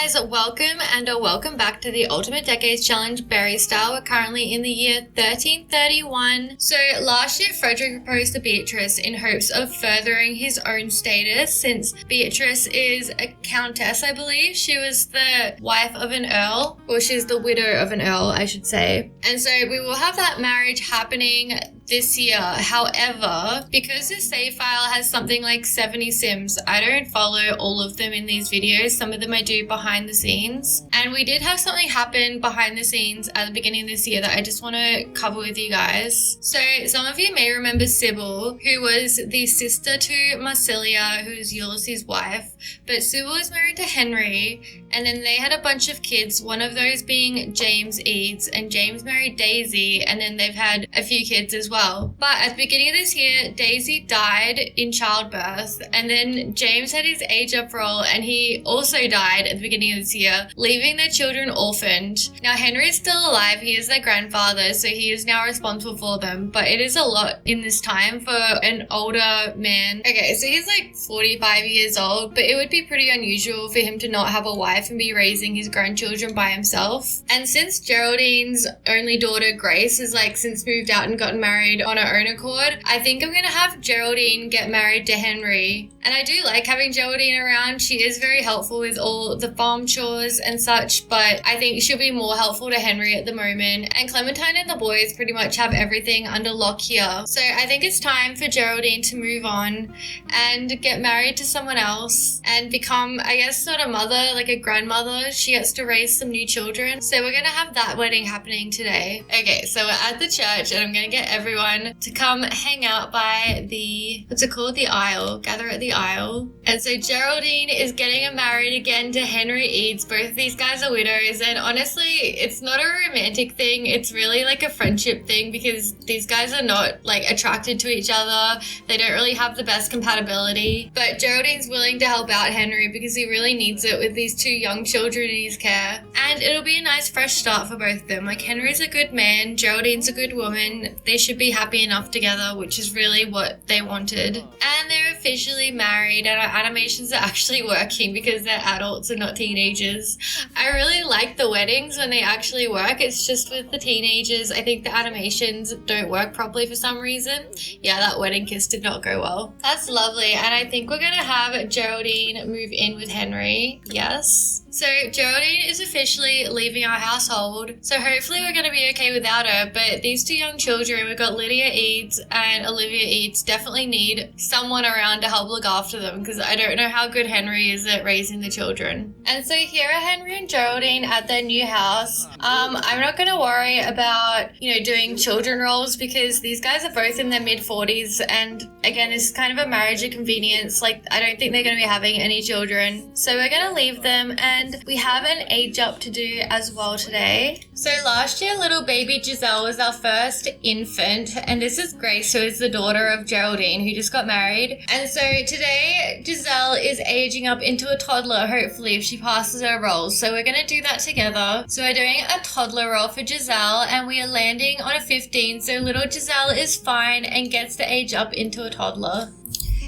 guys, welcome back to the Ultimate Decades Challenge Berry Style. We're currently in the year 1331. So last year Frederick proposed to Beatrice in hopes of furthering his own status, since Beatrice is a countess, I believe. She was the wife of an earl, or she's the widow of an earl, I should say. And so we will have that marriage happening this year. However, because this save file has something like 70 sims, I don't follow all of them in these videos. Some of them I do behind the scenes. And we did have something happen behind the scenes at the beginning of this year that I just want to cover with you guys. So some of you may remember Tibbald, who was the sister to Marsilia, who's Ulysses' wife. But Tibbald was married to Henry, and then they had a bunch of kids, one of those being James Eads, and James married Daisy, and then they've had a few kids as well. But at the beginning of this year, Daisy died in childbirth, and then James had his age up roll, and he also died at the beginning of this year, leaving their children orphaned. Now Henry is still alive, he is their grandfather, so he is now responsible for them, but it is a lot in this time for an older man. Okay, so he's like 45 years old, but it would be pretty unusual for him to not have a wife and be raising his grandchildren by himself. And since Geraldine's only daughter Grace has since moved out and gotten married on her own accord, I think I'm gonna have Geraldine get married to Henry. And I do like having Geraldine around. She is very helpful with all the farm chores and such, but I think she'll be more helpful to Henry at the moment. And Clementine and the boys pretty much have everything under lock here. So I think it's time for Geraldine to move on and get married to someone else and become, I guess, not a mother, like a grandmother. She gets to raise some new children. So we're gonna have that wedding happening today. Okay, so we're at the church and I'm gonna get everyone to come hang out by the, what's it called? The aisle. Gather at the aisle. And so Geraldine is getting married again to Henry Eads. Both of these guys are widows, and honestly, it's not a romantic thing. It's really like a friendship thing, because these guys are not attracted to each other. They don't really have the best compatibility. But Geraldine's willing to help out Henry because he really needs it with these two young children in his care. And it'll be a nice fresh start for both of them. Henry's a good man, Geraldine's a good woman. They should be happy enough together, which is really what they wanted. And they're officially married, and our animations are actually working because they're adults and not teenagers. I really like the weddings when they actually work. It's just with the teenagers, I think the animations don't work properly for some reason. Yeah, that wedding kiss did not go well. That's lovely, and I think we're gonna have Geraldine move in with Henry. Yes. So Geraldine is officially leaving our household, so hopefully we're going to be okay without her. But these two young children, we've got Lydia Eads and Olivia Eads, definitely need someone around to help look after them, because I don't know how good Henry is at raising the children. And so here are Henry and Geraldine at their new house. I'm not going to worry about, doing children roles, because these guys are both in their mid-40s, and again, it's kind of a marriage of convenience. I don't think they're going to be having any children. So we're going to leave them, and we have an age up to do as well today. So last year, little baby Giselle was our first infant, and this is Grace, who is the daughter of Geraldine, who just got married. And so today, Giselle is aging up into a toddler, hopefully, if she passes her roles. So we're going to do that together. So we're doing a toddler role for Giselle, and we are landing on a 15, so little Giselle is fine and gets to age up into a toddler.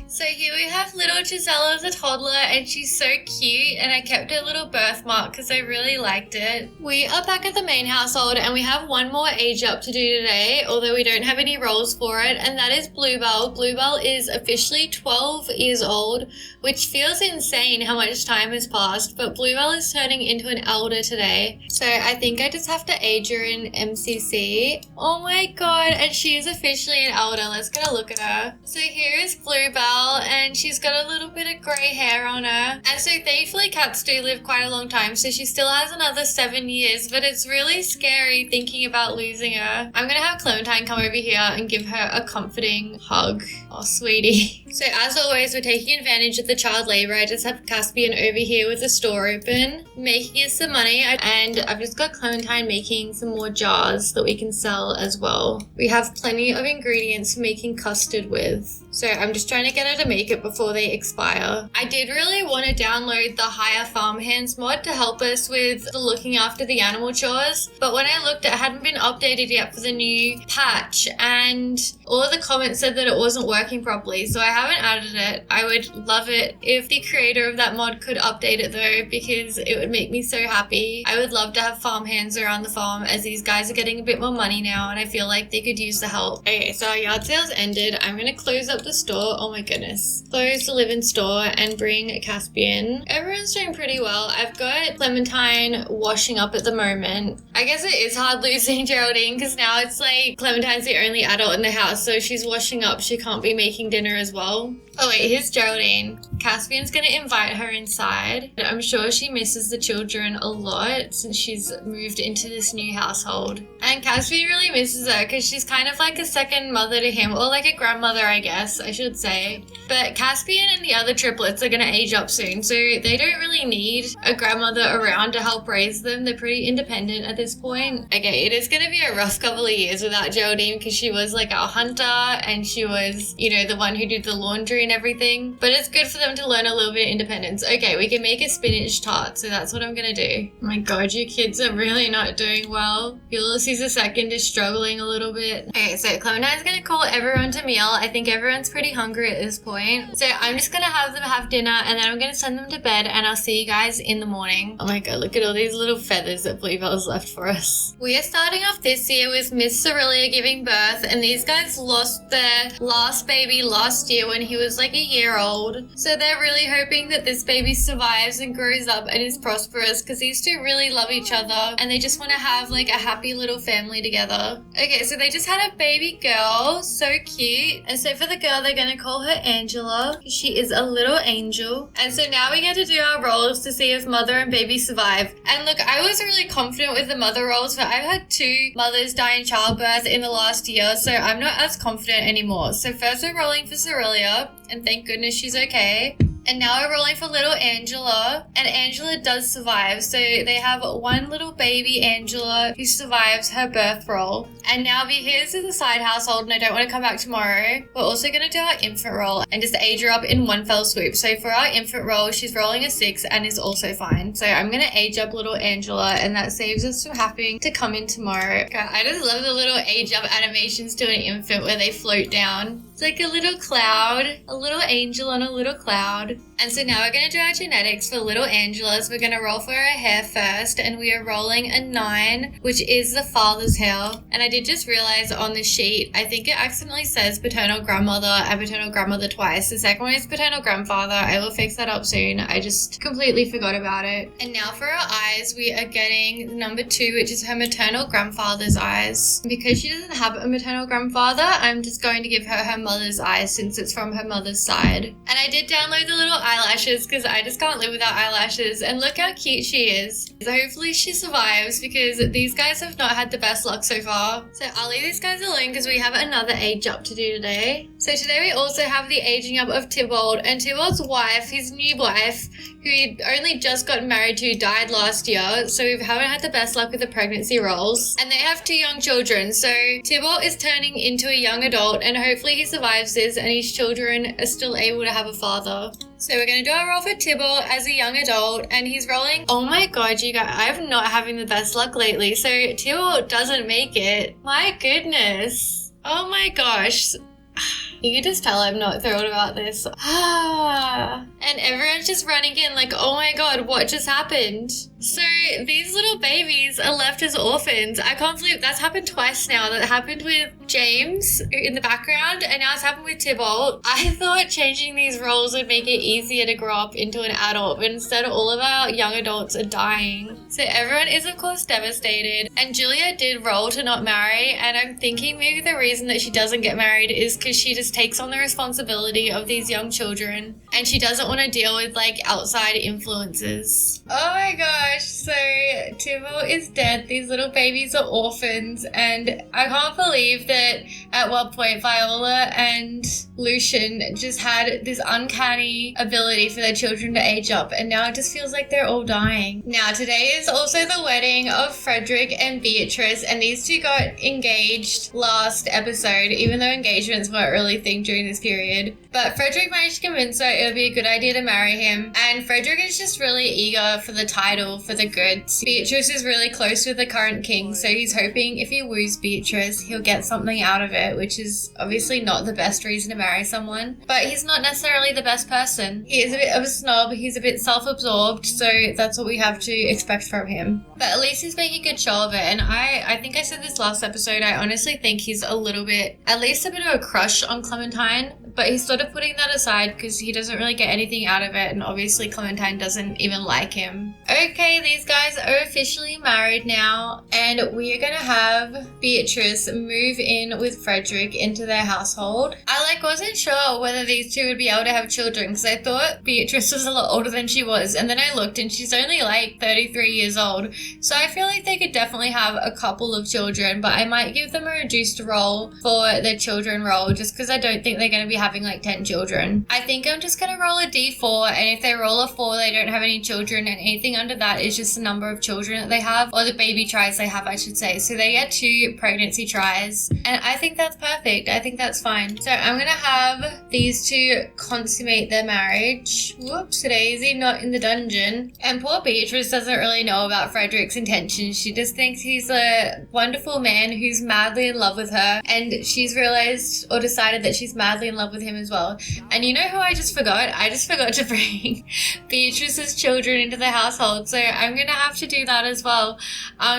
So here we have little Giselle as a toddler, and she's so cute, and I kept her little birthmark because I really liked it. We are back at the main household, and we have one more age up to do today, although we don't have any roles for it, and that is Bluebell. Bluebell is officially 12 years old, which feels insane how much time has passed, but Bluebell is turning into an elder today. So I think I just have to age her in MCC. Oh my god, and she is officially an elder. Let's get a look at her. So here is Bluebell, and she's got a little bit of grey hair on her. And so thankfully cats do live quite a long time, so she still has another 7 years, but it's really scary thinking about losing her. I'm gonna have Clementine come over here and give her a comforting hug. Oh, sweetie. So as always, we're taking advantage of the child labour. I just have Caspian over here with the store open, making us some money, and I've just got Clementine making some more jars that we can sell as well. We have plenty of ingredients for making custard with. So I'm just trying to get her to make it before they expire. I did really want to download the Hire Farmhands mod to help us with the looking after the animal chores, but when I looked, it hadn't been updated yet for the new patch, and all of the comments said that it wasn't working properly, so I haven't added it. I would love it if the creator of that mod could update it though, because it would make me so happy. I would love to have farm hands around the farm, as these guys are getting a bit more money now and I feel like they could use the help. Okay, so our yard sales ended. I'm gonna close up the store. Oh my goodness. Close the live-in store and bring Caspian. Everyone's doing pretty well. I've got Clementine washing up at the moment. I guess it is hard losing Geraldine because now it's like Clementine's the only adult in the house, so she's washing up. She can't be making dinner as well. Oh wait, here's Geraldine. Caspian's gonna invite her inside. I'm sure she misses the children a lot since she's moved into this new household. And Caspian really misses her because she's kind of like a second mother to him, or like a grandmother, I guess I should say. But Caspian and the other triplets are gonna age up soon, so they don't really need a grandmother around to help raise them. They're pretty independent at this point. Okay, it is gonna be a rough couple of years without Geraldine because she was like our hunter and she was, you know, the one who did the laundry and everything, but it's good for them to learn a little bit of independence. Okay, we can make a spinach tart, so that's what I'm gonna do. Oh my god, you kids are really not doing well. Ulysses II is struggling a little bit. Okay, so Clementine's gonna call everyone to meal. I think everyone's pretty hungry at this point, so I'm just gonna have them have dinner and then I'm gonna send them to bed and I'll see you guys in the morning. Oh my god, look at all these little feathers that Bluebell's left for us. We are starting off this year with Miss Cerelia giving birth, and these guys lost their last baby last year when he was like a year old, so they're really hoping that this baby survives and grows up and is prosperous because these two really love each other and they just want to have like a happy little family together. Okay, so they just had a baby girl, so cute. And so for the girl, they're gonna call her Angela. She is a little angel. And so now we get to do our roles to see if mother and baby survive. And look, I was really confident with the mother roles, but I've had 2 mothers die in childbirth in the last year, so I'm not as confident anymore. So first we're rolling for Cerelia, and thank goodness she's okay. And now we're rolling for little Angela, and Angela does survive. So they have one little baby, Angela, who survives her birth roll. And now because it's a side household and I don't want to come back tomorrow, we're also going to do our infant roll and just age her up in one fell swoop. So for our infant roll, she's rolling a 6 and is also fine. So I'm going to age up little Angela, and that saves us from having to come in tomorrow. God, I just love the little age up animations to an infant where they float down. It's like a little cloud, a little angel on a little cloud. And so now we're going to do our genetics for little Angela's. We're going to roll for her hair first, and we are rolling a 9, which is the father's hair. And I did just realize on the sheet, I think it accidentally says paternal grandmother and paternal grandmother twice. The second one is paternal grandfather. I will fix that up soon. I just completely forgot about it. And now for our eyes, we are getting number 2, which is her maternal grandfather's eyes. Because she doesn't have a maternal grandfather, I'm just going to give her her mother's eyes since it's from her mother's side. And I did download the little eyelashes because I just can't live without eyelashes, and look how cute she is. So hopefully she survives because these guys have not had the best luck so far. So I'll leave these guys alone because we have another age up to do today. So today we also have the aging up of Tibbald, and Tibbald's wife, his new wife, who he only just got married to, died last year, so we haven't had the best luck with the pregnancy rolls. And they have 2 young children, so Tibbald is turning into a young adult, and hopefully he survives this and his children are still able to have a father. So we're going to do our roll for Tibbald as a young adult, and he's rolling. Oh my god, you guys, I'm not having the best luck lately. So Tibbald doesn't make it. My goodness. Oh my gosh. You can just tell I'm not thrilled about this. And everyone's just running in like, oh my god, what just happened? So these little babies are left as orphans. I can't believe that's happened twice now. That happened with James in the background, and now it's happened with Tibbald. I thought changing these roles would make it easier to grow up into an adult, but instead all of our young adults are dying. So everyone is of course devastated, and Julia did roll to not marry, and I'm thinking maybe the reason that she doesn't get married is because she just takes on the responsibility of these young children, and she doesn't want to deal with like outside influences. Oh my gosh. So Tibbald is dead. These little babies are orphans, and I can't believe that at one point Viola and Lucian just had this uncanny ability for their children to age up, and now it just feels like they're all dying. Now today is also the wedding of Frederick and Beatrice, and these two got engaged last episode, even though engagements weren't really a thing during this period. But Frederick managed to convince her it would be a good idea to marry him, and Frederick is just really eager for the title, for the goods. Beatrice is really close with the current king, so he's hoping if he woos Beatrice, he'll get something out of it, which is obviously not the best reason to marry marry someone, but he's not necessarily the best person. He is a bit of a snob, he's a bit self-absorbed, so that's what we have to expect from him. But at least he's making a good show of it, and I think I said this last episode, I honestly think he's a little bit, at least a bit of a crush on Clementine, but he's sort of putting that aside because he doesn't really get anything out of it, and obviously Clementine doesn't even like him. Okay, these guys are officially married now, and we are gonna have Beatrice move in with Frederick into their household. I wasn't sure whether these two would be able to have children because I thought Beatrice was a lot older than she was, and then I looked and she's only 33 years old, so I feel like they could definitely have a couple of children, but I might give them a reduced role for their children role just because I don't think they're going to be having 10 children. I think I'm just going to roll a d4, and if they roll a 4 they don't have any children, and anything under that is just the number of children that they have, or the baby tries they have, I should say. So they get 2 pregnancy tries, and I think that's perfect. I think that's fine. So I'm going to have these two consummate their marriage. Whoops, Daisy, not in the dungeon. And poor Beatrice doesn't really know about Frederick's intentions. She just thinks he's a wonderful man who's madly in love with her, and she's realized or decided that she's madly in love with him as well. And you know who I just forgot? I just forgot to bring Beatrice's children into the household, so I'm gonna have to do that as well.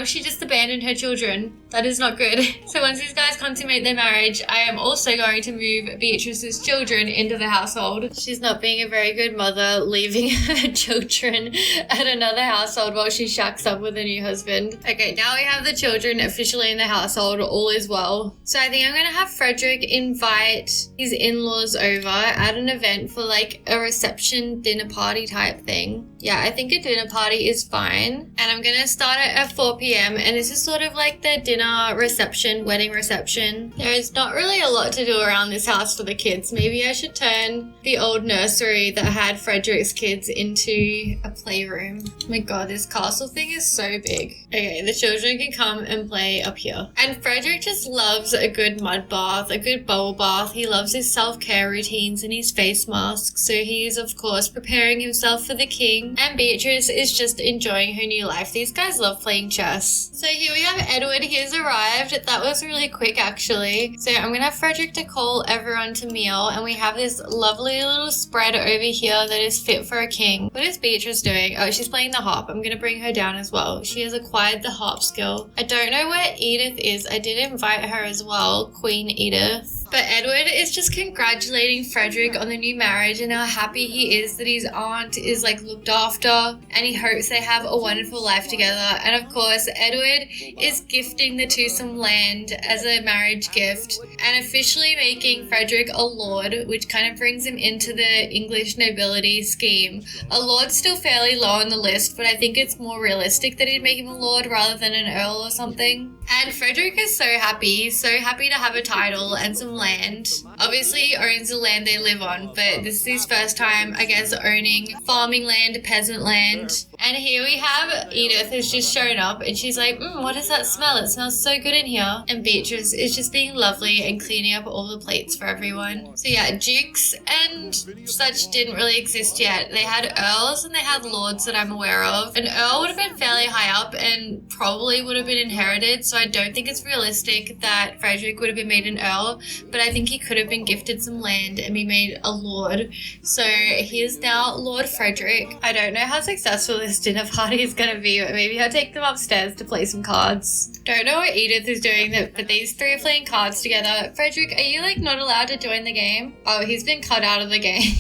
She just abandoned her children. That is not good. So once these guys consummate their marriage, I am also going to move Beatrice's children into the household. She's not being a very good mother, leaving her children at another household while she shacks up with a new husband. Okay, now we have the children officially in the household. All is well. So I think I'm going to have Frederick invite his in-laws over at an event for a reception dinner party type thing. Yeah, I think a dinner party is fine. And I'm going to start it at 4 p.m. and this is sort of like the dinner reception, wedding reception. There is not really a lot to do around this house for the kids. Maybe I should turn the old nursery that had Frederick's kids into a playroom. Oh my god, this castle thing is so big. Okay, the children can come and play up here. And Frederick just loves a good mud bath, a good bubble bath. He loves his self-care routines and his face masks. So he is, of course, preparing himself for the king. And Beatrice is just enjoying her new life. These guys love playing chess. So here we have Edward. He's arrived. That was really quick, actually. So I'm gonna have Frederick to call everyone to meal, and we have this lovely little spread over here that is fit for a king. What is Beatrice doing? Oh, she's playing the harp. I'm gonna bring her down as well. She has acquired the harp skill. I don't know where Edith is. I did invite her as well, Queen Edith. But Edward is just congratulating Frederick on the new marriage and how happy he is that his aunt is looked after, and he hopes they have a wonderful life together. And of course, Edward is gifting the two some land as a marriage gift and officially making Frederick a lord, which kind of brings him into the English nobility scheme. A lord's still fairly low on the list, but I think it's more realistic that he'd make him a lord rather than an earl or something. And Frederick is so happy. He's so happy to have a title and some land. Obviously, he owns the land they live on, but this is his first time, I guess, owning farming land, peasant land. And here we have Edith who's just shown up, and she's like, what is that smell? It smells so good in here. And Beatrice is just being lovely and cleaning up all the plates for everyone. So yeah, dukes and such didn't really exist yet. They had earls and they had lords that I'm aware of. An earl would have been fairly high up and probably would have been inherited, so I don't think it's realistic that Frederick would have been made an earl, but I think he could have been gifted some land and be made a lord. So he is now Lord Frederick. I don't know how successful this dinner party is going to be, but maybe I'll take them upstairs to play some cards. Don't know what Edith is doing, but these three are playing cards together. Frederick, are you not allowed to join the game? Oh, he's been cut out of the game.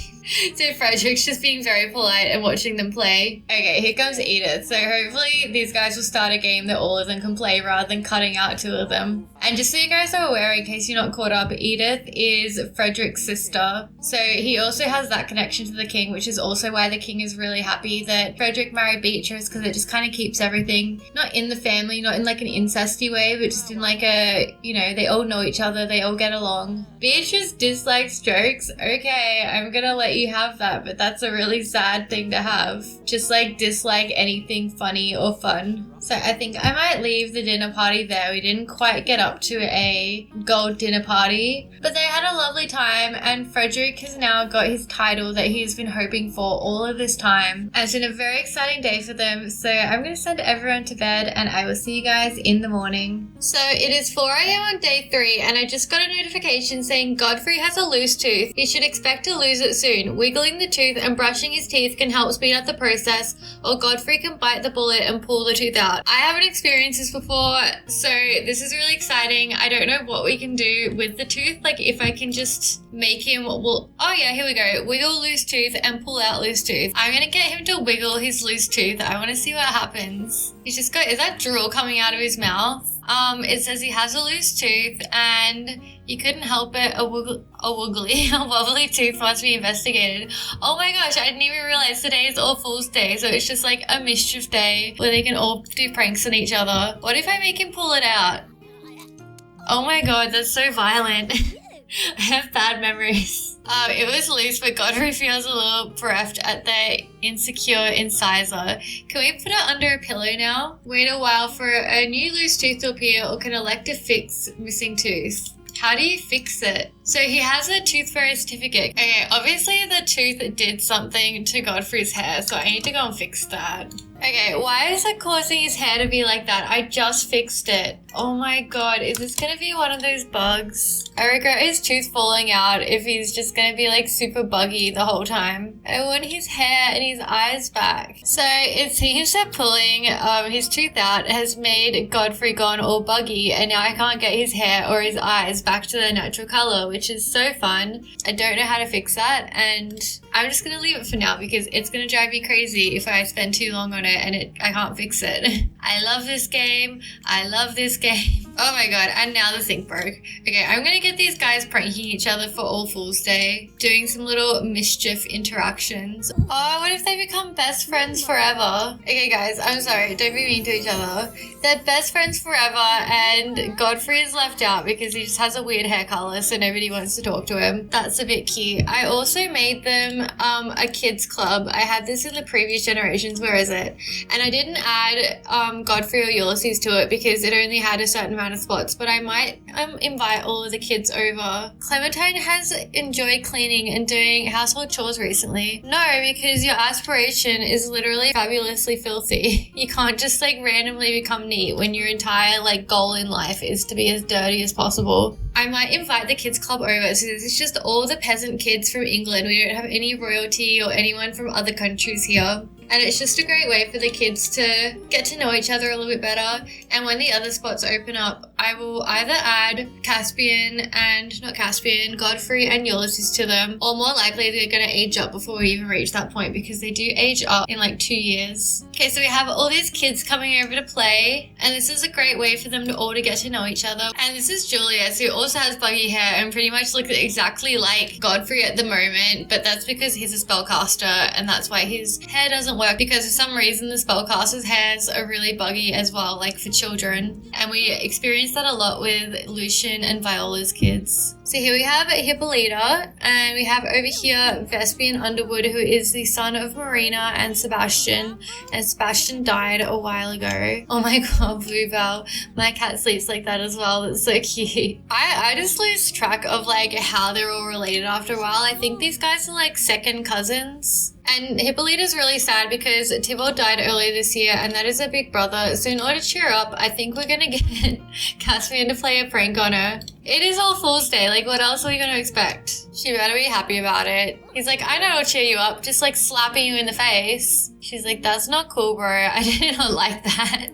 So Frederick's just being very polite and watching them play. Okay, here comes Edith. So hopefully these guys will start a game that all of them can play rather than cutting out two of them. And just so you guys are aware, in case you're not caught up, Edith is Frederick's sister. So he also has that connection to the king, which is also why the king is really happy that Frederick married Beatrice, because it just kind of keeps everything, not in the family, not in an incesty way, but just in a, they all know each other, they all get along. Beatrice dislikes jokes. Okay, I'm gonna let let you have that, but that's a really sad thing to have. Just like dislike anything funny or fun. So I think I might leave the dinner party there. We didn't quite get up to a gold dinner party, but they had a lovely time, and Frederick has now got his title that he's been hoping for all of this time. And it's been a very exciting day for them. So I'm going to send everyone to bed, and I will see you guys in the morning. So it is 4 a.m. on day 3, and I just got a notification saying Godfrey has a loose tooth. He should expect to lose it soon. Wiggling the tooth and brushing his teeth can help speed up the process, or Godfrey can bite the bullet and pull the tooth out. I haven't experienced this before, so this is really exciting. I don't know what we can do with the tooth, like if I can just make him, oh yeah, here we go. Wiggle loose tooth and pull out loose tooth. I'm going to get him to wiggle his loose tooth. I want to see what happens. He's just got, is that drool coming out of his mouth? It says he has a loose tooth and you couldn't help it. A wobbly tooth must be investigated. Oh my gosh, I didn't even realize today is All Fool's Day, so it's just like a mischief day where they can all do pranks on each other. What if I make him pull it out? Oh my god, that's so violent. I have bad memories. It was loose, but Godfrey feels a little bereft at the insecure incisor. Can we put it under a pillow now? Wait a while for a new loose tooth to appear, or can elect to fix missing tooth. How do you fix it? So he has a tooth fairy certificate. Okay, obviously the tooth did something to Godfrey's hair, so I need to go and fix that. Okay, why is it causing his hair to be like that? I just fixed it. Oh my god, is this gonna be one of those bugs? I regret his tooth falling out if he's just gonna be like super buggy the whole time. I want his hair and his eyes back. So it seems that pulling his tooth out has made Godfrey gone all buggy, and now I can't get his hair or his eyes back to their natural color, which is so fun. I don't know how to fix that, and I'm just gonna leave it for now because it's gonna drive me crazy if I spend too long on it and I can't fix it. I love this game. I love this game. Oh my god, and now the sink broke. Okay, I'm gonna get these guys pranking each other for All Fool's Day, doing some little mischief interactions. Oh, what if they become best friends forever? Okay guys, I'm sorry, don't be mean to each other. They're best friends forever, and Godfrey is left out because he just has a weird hair color, so nobody wants to talk to him. That's a bit cute. I also made them a kids club. I had this in the previous generations, where is it? And I didn't add Godfrey or Ulysses to it because it only had a certain amount of spots, but I might invite all of the kids over. Clementine has enjoyed cleaning and doing household chores recently. No, because your aspiration is literally fabulously filthy. You can't just like randomly become neat when your entire like goal in life is to be as dirty as possible. I might invite the kids club over, so this is just all the peasant kids from England. We don't have any royalty or anyone from other countries here. And it's just a great way for the kids to get to know each other a little bit better. And when the other spots open up, I will either add Godfrey and Ulysses to them, or more likely they're going to age up before we even reach that point because they do age up in like 2 years. Okay, so we have all these kids coming over to play, and this is a great way for them to all to get to know each other. And this is Julius, who also has buggy hair and pretty much looks exactly like Godfrey at the moment, but that's because he's a spellcaster, and that's why his hair doesn't work, because for some reason the spellcaster's hairs are really buggy as well, like for children. And we experience that a lot with Lucian and Viola's kids. So here we have Hippolyta, and we have over here Vespian Underwood, who is the son of Marina and Sebastian, and Sebastian died a while ago. Oh my god, Bluebell. My cat sleeps like that as well. That's so cute. I just lose track of like how they're all related after a while. I think these guys are like second cousins. And Hippolyta's really sad because Tibbald died earlier this year, and that is her big brother. So in order to cheer up, I think we're gonna get Caspian to play a prank on her. It is All Fool's Day, like what else are we gonna expect? She better be happy about it. He's like, I know I'll cheer you up, just like slapping you in the face. She's like, that's not cool, bro. I did not like that.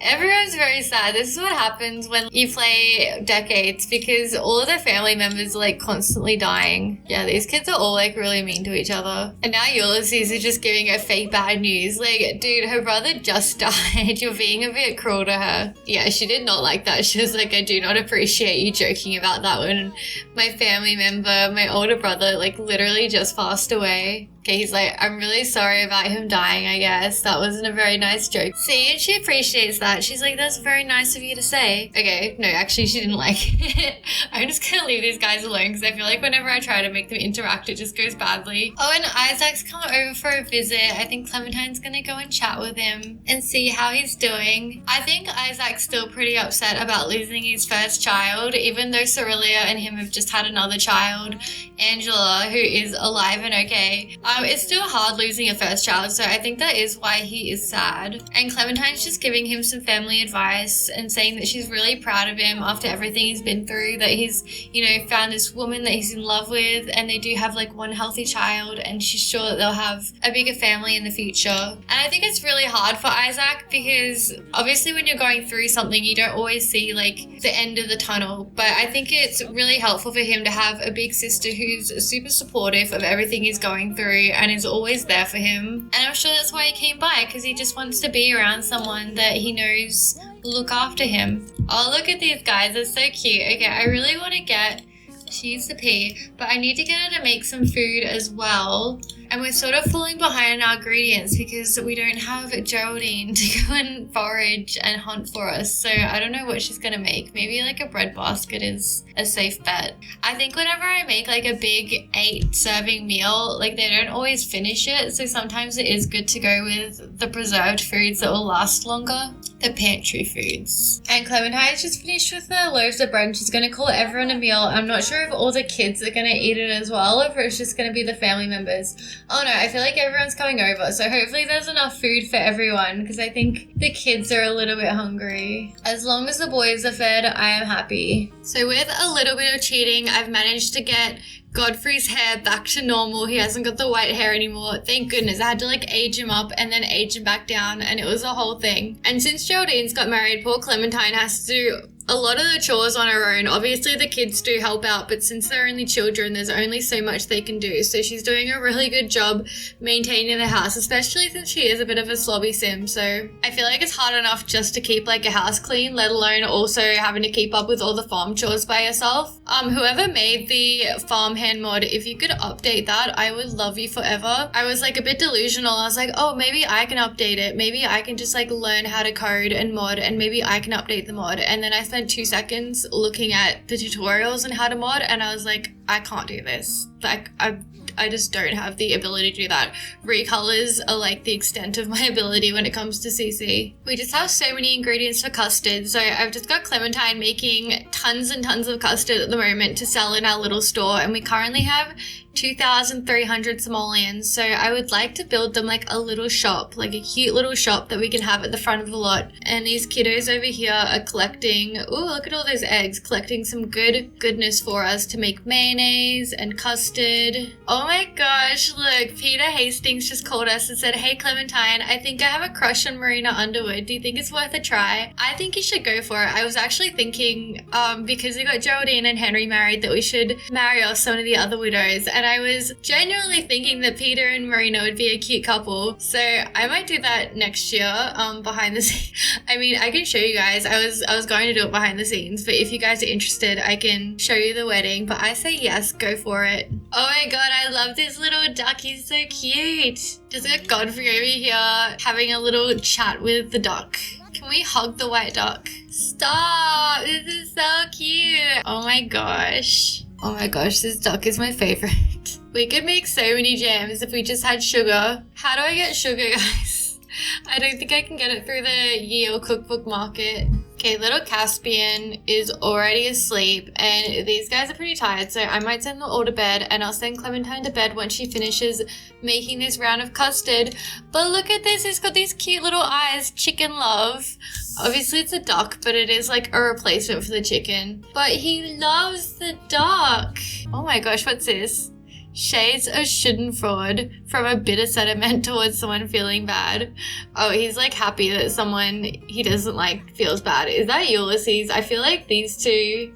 Everyone's very sad. This is what happens when you play Decades, because all of their family members are like constantly dying. Yeah, these kids are all like really mean to each other. And now Ulysses is just giving her fake bad news. Like, dude, her brother just died. You're being a bit cruel to her. Yeah, she did not like that. She was like, I do not appreciate you joking about that when my family member, my older brother, like literally just passed away. Okay, he's like, I'm really sorry about him dying, I guess. That wasn't a very nice joke. See, and she appreciates that. She's like, that's very nice of you to say. Okay, no, actually, she didn't like it. I'm just gonna leave these guys alone because I feel like whenever I try to make them interact, it just goes badly. Oh, and Isaac's come over for a visit. I think Clementine's gonna go and chat with him and see how he's doing. I think Isaac's still pretty upset about losing his first child, even though Cerelia and him have just had another child, Angela, who is alive and okay. It's still hard losing a first child, so I think that is why he is sad. And Clementine's just giving him some family advice and saying that she's really proud of him after everything he's been through, that he's, you know, found this woman that he's in love with, and they do have like one healthy child, and she's sure that they'll have a bigger family in the future. And I think it's really hard for Isaac because obviously when you're going through something, you don't always see like the end of the tunnel, but I think it's really helpful for him to have a big sister who's super supportive of everything he's going through and is always there for him. And I'm sure that's why he came by, because he just wants to be around someone that he knows will look after him. Oh, look at these guys, they're so cute. Okay, I really want to get, she needs to pee, but I need to get her to make some food as well. And we're sort of falling behind in our ingredients because we don't have Geraldine to go and forage and hunt for us. So I don't know what she's going to make. Maybe like a bread basket is a safe bet. I think whenever I make like a big 8-serving meal, like they don't always finish it. So sometimes it is good to go with the preserved foods that will last longer. The pantry foods. And Clementine's just finished with the loaves of bread and she's going to call everyone a meal. I'm not sure if all the kids are going to eat it as well or if it's just going to be the family members. Oh no, I feel like everyone's coming over, so hopefully there's enough food for everyone because I think the kids are a little bit hungry. As long as the boys are fed, I am happy. So with a little bit of cheating, I've managed to get Godfrey's hair back to normal. He hasn't got the white hair anymore. Thank goodness. I had to like age him up and then age him back down, and it was a whole thing. And since Geraldine's got married, poor Clementine has to do a lot of the chores on her own. Obviously the kids do help out, but since they're only children, there's only so much they can do. So she's doing a really good job maintaining the house, especially since she is a bit of a slobby sim. So I feel like it's hard enough just to keep like a house clean, let alone also having to keep up with all the farm chores by yourself. Whoever made the farmhand mod, if you could update that, I would love you forever. I was like a bit delusional. I was like, oh, maybe I can update it. Maybe I can just like learn how to code and mod, and maybe I can update the mod. And then I spent 2 seconds looking at the tutorials and how to mod, and I was like, I can't do this. Like, I just don't have the ability to do that. Recolors are like the extent of my ability when it comes to CC. We just have so many ingredients for custard. So I've just got Clementine making tons and tons of custard at the moment to sell in our little store, and we currently have 2,300 simoleons, so I would like to build them like a little shop, like a cute little shop that we can have at the front of the lot. And these kiddos over here are collecting, oh, look at all those eggs, collecting some goodness for us to make mayonnaise and custard. Oh my gosh, look, Peter Hastings just called us and said, hey Clementine, I think I have a crush on Marina Underwood. Do you think it's worth a try? I think you should go for it. I was actually thinking, because we got Geraldine and Henry married, that we should marry off some of the other widows. And I was genuinely thinking that Peter and Marina would be a cute couple. So I might do that next year, behind the scenes. I mean, I can show you guys. I was going to do it behind the scenes, but if you guys are interested, I can show you the wedding. But I say yes, go for it. Oh my god, I love this little duck. He's so cute. Just got Godfrey over here having a little chat with the duck. Can we hug the white duck? Stop! This is so cute. Oh my gosh. Oh my gosh, this duck is my favorite. We could make so many jams if we just had sugar. How do I get sugar, guys? I don't think I can get it through the Yale cookbook market. Okay, little Caspian is already asleep, and these guys are pretty tired, so I might send them all to bed, and I'll send Clementine to bed when she finishes making this round of custard. But look at this, it's got these cute little eyes, chicken love. Obviously it's a duck, but it is like a replacement for the chicken. But he loves the duck. Oh my gosh, what's this? Shades of schadenfreude from a bitter sentiment towards someone feeling bad. Oh, he's like happy that someone he doesn't like feels bad. Is that Ulysses? I feel like these two,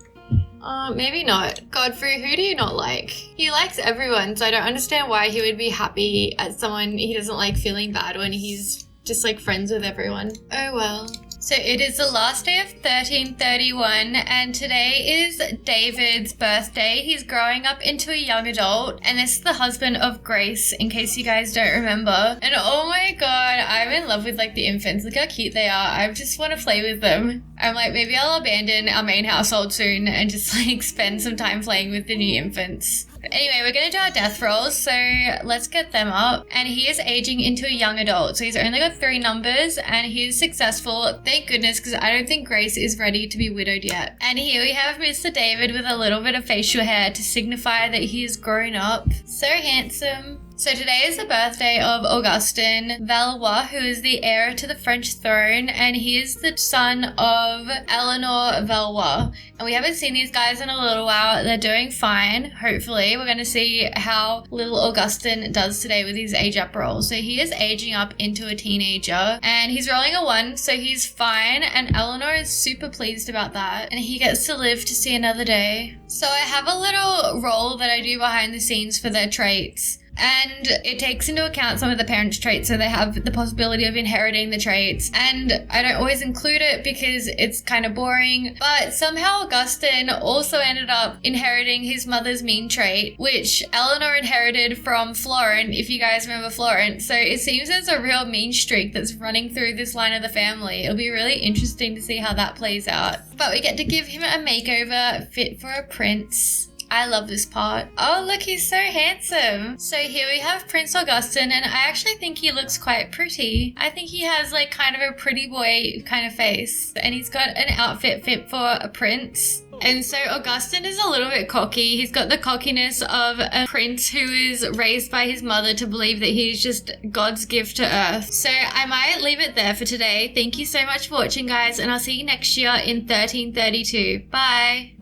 maybe not. Godfrey, who do you not like? He likes everyone, so I don't understand why he would be happy at someone he doesn't like feeling bad when he's just like friends with everyone. Oh well. So it is the last day of 1331 and today is David's birthday. He's growing up into a young adult and this is the husband of Grace, in case you guys don't remember. And oh my god, I'm in love with like the infants. Look how cute they are. I just want to play with them. I'm like, maybe I'll abandon our main household soon and just like spend some time playing with the new infants. But anyway, we're going to do our death rolls, so let's get them up. And he is aging into a young adult, so he's only got 3 numbers and he is successful. Thank goodness, because I don't think Grace is ready to be widowed yet. And here we have Mr. David with a little bit of facial hair to signify that he is grown up. So handsome. So today is the birthday of Augustin Valois, who is the heir to the French throne, and he is the son of Eleanor Valois. And we haven't seen these guys in a little while. They're doing fine, hopefully. We're going to see how little Augustin does today with his age up roll. So he is aging up into a teenager, and he's rolling a 1, so he's fine, and Eleanor is super pleased about that, and he gets to live to see another day. So I have a little roll that I do behind the scenes for their traits. And it takes into account some of the parents' traits, so they have the possibility of inheriting the traits. And I don't always include it because it's kind of boring, but somehow Augustin also ended up inheriting his mother's mean trait, which Eleanor inherited from Florent, if you guys remember Florent. So it seems there's a real mean streak that's running through this line of the family. It'll be really interesting to see how that plays out. But we get to give him a makeover fit for a prince. I love this part. Oh, look, he's so handsome. So here we have Prince Augustin, and I actually think he looks quite pretty. I think he has like kind of a pretty boy kind of face, and he's got an outfit fit for a prince. And so Augustin is a little bit cocky. He's got the cockiness of a prince who is raised by his mother to believe that he's just God's gift to earth. So I might leave it there for today. Thank you so much for watching, guys, and I'll see you next year in 1332. Bye!